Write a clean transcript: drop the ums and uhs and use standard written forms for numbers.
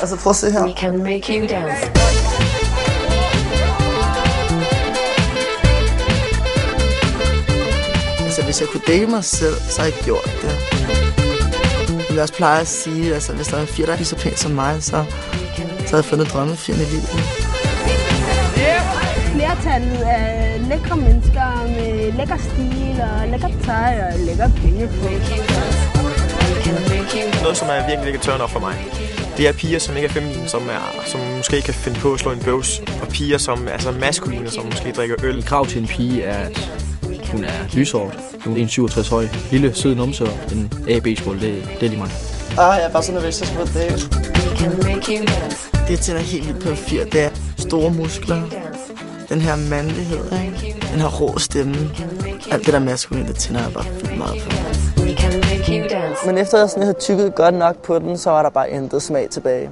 Altså prøv at se her. We can make you dance. Altså hvis jeg kunne date mig selv, så havde jeg gjort det. Jeg også plejer at sige, altså hvis der er en fyr, der er lige så pæn som mig, så havde jeg fundet drømmefyren i livet. Flertallet af lækre mennesker med lækker stil og lækker tøj og lækker penge på. Noget, som er virkelig turn off for mig, det er piger, som ikke er feminine, som måske kan finde på at slå en bøvs, og piger, som er maskuline, som måske drikker øl. Et krav til en pige er, at hun er lyshåret. Hun er 1,67 høj, lille, sød numse og en AB-skål, det er lige mig. Jeg er bare så nervøs, at jeg skal på date. Det, jeg tænder helt vildt på en fyr, det er store muskler. Den her mandlighed, ikke? Den her rå stemme. Alt det der maskuline, det tænder jeg bare vildt meget på. Men efter jeg sådan havde tykket godt nok på den, så var der bare intet smag tilbage.